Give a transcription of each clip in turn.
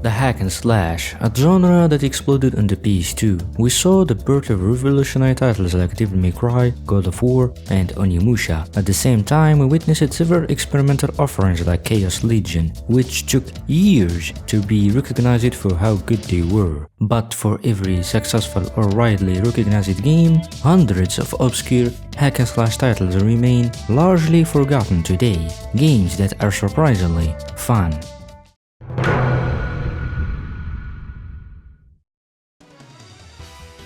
The hack and slash, a genre that exploded on the PS2. We saw the birth of revolutionary titles like Devil May Cry, God of War, and Onimusha. At the same time, we witnessed several experimental offerings like Chaos Legion, which took years to be recognized for how good they were. But for every successful or widely recognized game, hundreds of obscure hack and slash titles remain largely forgotten today, games that are surprisingly fun.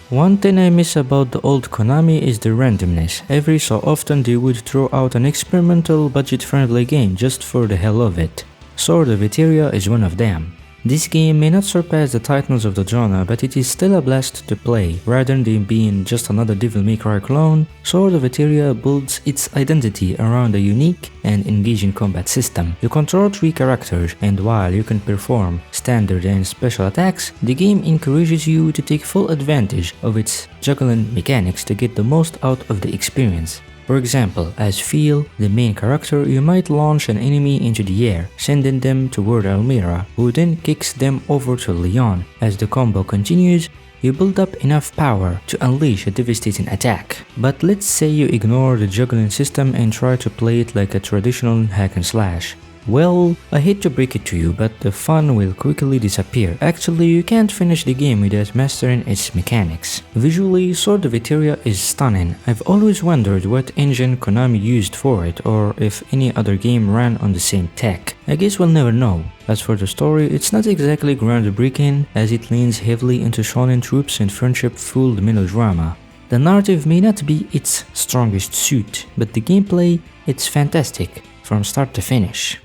One thing I miss about the old Konami is the randomness. Every so often they would throw out an experimental budget-friendly game just for the hell of it. Sword of Etheria is one of them. This game may not surpass the titans of the genre, but it is still a blast to play. Rather than being just another Devil May Cry clone, Sword of Etheria builds its identity around a unique and engaging combat system. You control 3 characters, and while you can perform standard and special attacks, the game encourages you to take full advantage of its juggling mechanics to get the most out of the experience. For example, as Phil, the main character, you might launch an enemy into the air, sending them toward Almira, who then kicks them over to Leon. As the combo continues, you build up enough power to unleash a devastating attack. But let's say you ignore the juggling system and try to play it like a traditional hack and slash. Well, I hate to break it to you, but the fun will quickly disappear. Actually, you can't finish the game without mastering its mechanics. Visually, Sword of Etheria is stunning. I've always wondered what engine Konami used for it, or if any other game ran on the same tech. I guess we'll never know. As for the story, it's not exactly groundbreaking, as it leans heavily into shonen tropes and friendship-fueled melodrama. The narrative may not be its strongest suit, but the gameplay, it's fantastic, from start to finish.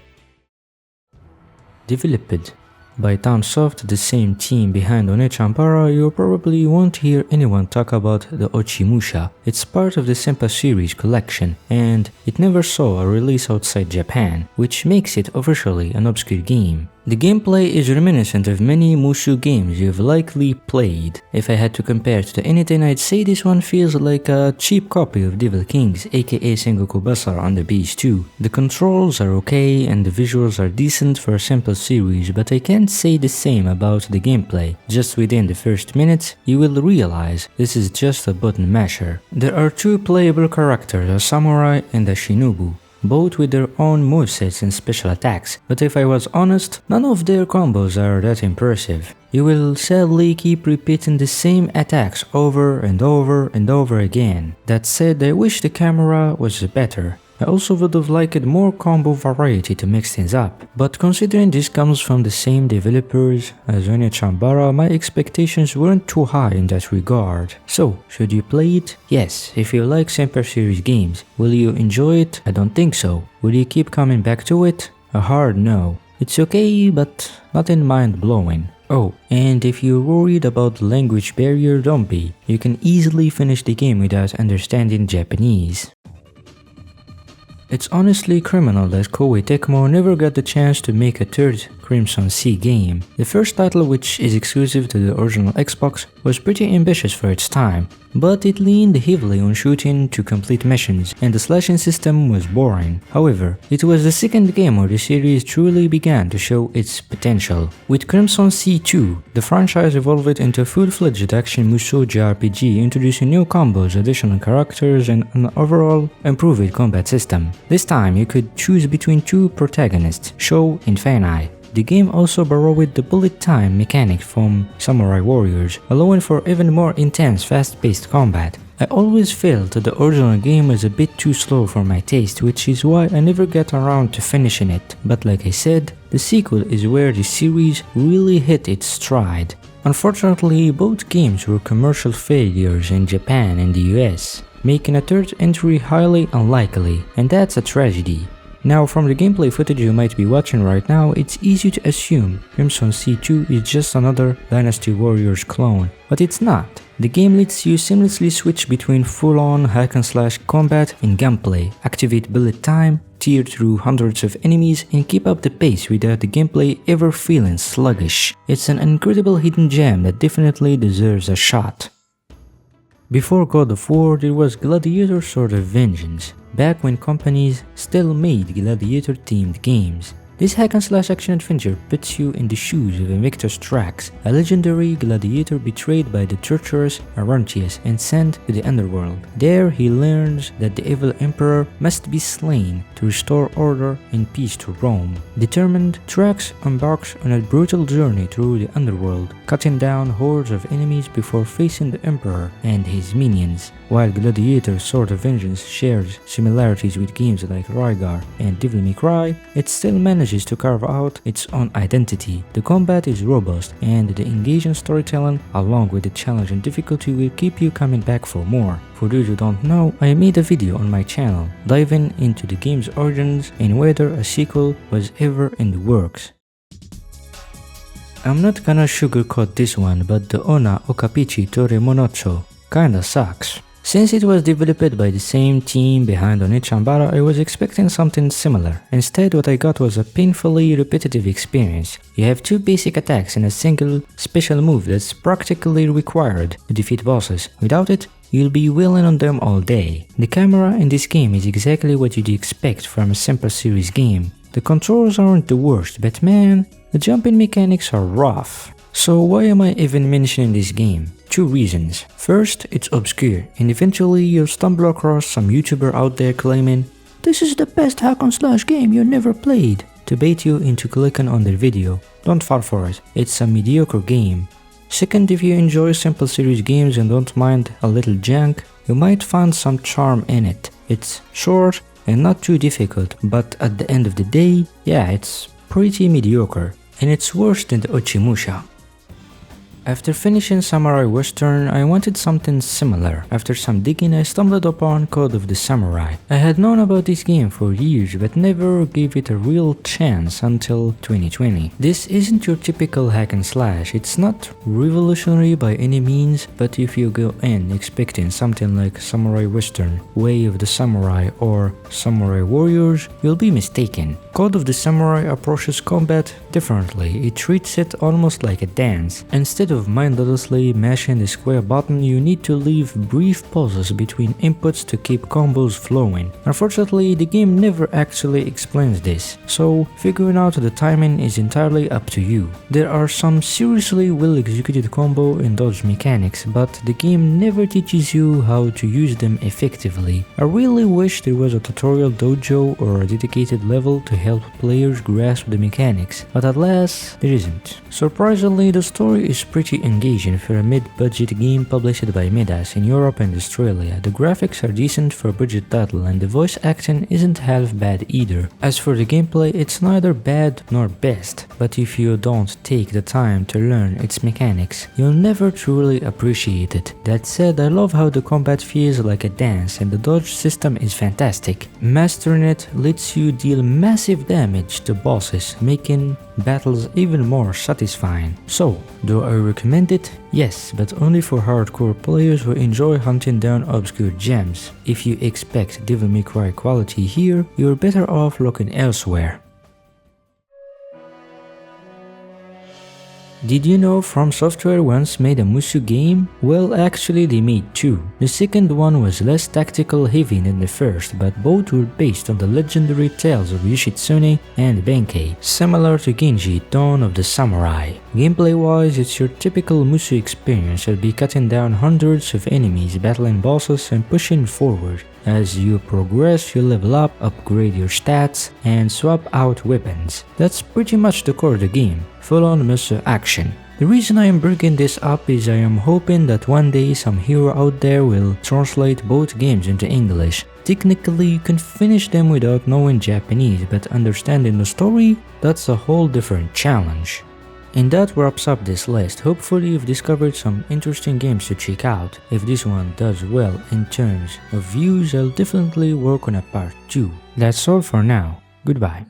Developed by Townsoft, the same team behind Onechanbara, you probably won't hear anyone talk about the Ochimusha. It's part of the Senpa series collection, and it never saw a release outside Japan, which makes it officially an obscure game. The gameplay is reminiscent of many Musou games you've likely played. If I had to compare it to anything, I'd say this one feels like a cheap copy of Devil Kings, aka Sengoku Basar on the PS2. The controls are okay and the visuals are decent for a simple series, but I can't say the same about the gameplay. Just within the first minutes, you will realize this is just a button masher. There are 2 playable characters, a samurai and a shinobu, both with their own movesets and special attacks, but if I was honest, none of their combos are that impressive. You will sadly keep repeating the same attacks over and over and over again. That said, I wish the camera was better. I also would have liked more combo variety to mix things up, but considering this comes from the same developers as Onechanbara, my expectations weren't too high in that regard. So, should you play it? Yes, if you like Senpa series games. Will you enjoy it? I don't think so. Will you keep coming back to it? A hard no. It's okay, but nothing mind-blowing. Oh, and if you're worried about the language barrier, don't be. You can easily finish the game without understanding Japanese. It's honestly criminal that Koei Tecmo never got the chance to make a third Crimson Sea game. The first title, which is exclusive to the original Xbox, was pretty ambitious for its time, but it leaned heavily on shooting to complete missions, and the slashing system was boring. However, it was the second game where the series truly began to show its potential. With Crimson Sea 2, the franchise evolved into a full-fledged action Musou JRPG, introducing new combos, additional characters, and an overall improved combat system. This time, you could choose between 2 protagonists, Sho and Fanai. The game also borrowed the bullet time mechanic from Samurai Warriors, allowing for even more intense, fast-paced combat. I always felt that the original game was a bit too slow for my taste, which is why I never got around to finishing it. But like I said, the sequel is where the series really hit its stride. Unfortunately, both games were commercial failures in Japan and the US, making a third entry highly unlikely, and that's a tragedy. Now, from the gameplay footage you might be watching right now, it's easy to assume Crimson Sea 2 is just another Dynasty Warriors clone, but it's not. The game lets you seamlessly switch between full-on hack-and-slash combat and gameplay, activate bullet time, tear through hundreds of enemies, and keep up the pace without the gameplay ever feeling sluggish. It's an incredible hidden gem that definitely deserves a shot. Before God of War, there was Gladiator Sword of Vengeance, back when companies still made Gladiator-themed games. This hack-and-slash action-adventure puts you in the shoes of Invictus Strax, a legendary gladiator betrayed by the treacherous Arantius and sent to the underworld. There he learns that the evil emperor must be slain to restore order and peace to Rome. Determined, Strax embarks on a brutal journey through the underworld, cutting down hordes of enemies before facing the emperor and his minions. While Gladiator's Sword of Vengeance shares similarities with games like Rygar and Devil May Cry, it still manages to carve out its own identity. The combat is robust, and the engaging storytelling, along with the challenge and difficulty, will keep you coming back for more. For those who don't know, I made a video on my channel diving into the game's origins and whether a sequel was ever in the works. I'm not gonna sugarcoat this one, but the Onna Okapichi Torimonocho kinda sucks. Since it was developed by the same team behind Onechanbara, I was expecting something similar. Instead, what I got was a painfully repetitive experience. You have 2 basic attacks and a single special move that's practically required to defeat bosses. Without it, you'll be wheeling on them all day. The camera in this game is exactly what you'd expect from a simple series game. The controls aren't the worst, but man, the jumping mechanics are rough. So why am I even mentioning this game? 2 reasons. First, it's obscure, and eventually you'll stumble across some YouTuber out there claiming, "This is the best hack-and-slash game you never played," to bait you into clicking on their video. Don't fall for it, it's a mediocre game. Second, if you enjoy simple series games and don't mind a little junk, you might find some charm in it. It's short and not too difficult, but at the end of the day, yeah, it's pretty mediocre, and it's worse than the Ochimusha. After finishing Samurai Western, I wanted something similar. After some digging, I stumbled upon Code of the Samurai. I had known about this game for years, but never gave it a real chance until 2020. This isn't your typical hack and slash. It's not revolutionary by any means, but if you go in expecting something like Samurai Western, Way of the Samurai, or Samurai Warriors, you'll be mistaken. Code of the Samurai approaches combat differently. It treats it almost like a dance. Instead of mindlessly mashing the square button, you need to leave brief pauses between inputs to keep combos flowing. Unfortunately, the game never actually explains this, so figuring out the timing is entirely up to you. There are some seriously well executed combo and dodge mechanics, but the game never teaches you how to use them effectively. I really wish there was a tutorial dojo or a dedicated level to help players grasp the mechanics, but alas, there isn't. Surprisingly, the story is pretty engaging for a mid-budget game published by Midas in Europe and Australia. The graphics are decent for a budget title, and the voice acting isn't half bad either. As for the gameplay, it's neither bad nor best, but if you don't take the time to learn its mechanics, you'll never truly appreciate it. That said, I love how the combat feels like a dance, and the dodge system is fantastic. Mastering it lets you deal massive damage to bosses, making battles even more satisfying. So, do I recommend it? Yes, but only for hardcore players who enjoy hunting down obscure gems. If you expect Devil May Cry quality here, you're better off looking elsewhere. Did you know From Software once made a Musou game? Well, actually they made 2. The second one was less tactical heavy than the first, but both were based on the legendary tales of Yoshitsune and Benkei, similar to Genji, Dawn of the Samurai. Gameplay wise, it's your typical Musou experience. You'll be cutting down hundreds of enemies, battling bosses and pushing forward. As you progress, you level up, upgrade your stats, and swap out weapons. That's pretty much the core of the game, full-on Musou action. The reason I am bringing this up is I am hoping that one day some hero out there will translate both games into English. Technically, you can finish them without knowing Japanese, but understanding the story, that's a whole different challenge. And that wraps up this list. Hopefully you've discovered some interesting games to check out. If this one does well in terms of views, I'll definitely work on a part 2. That's all for now. Goodbye.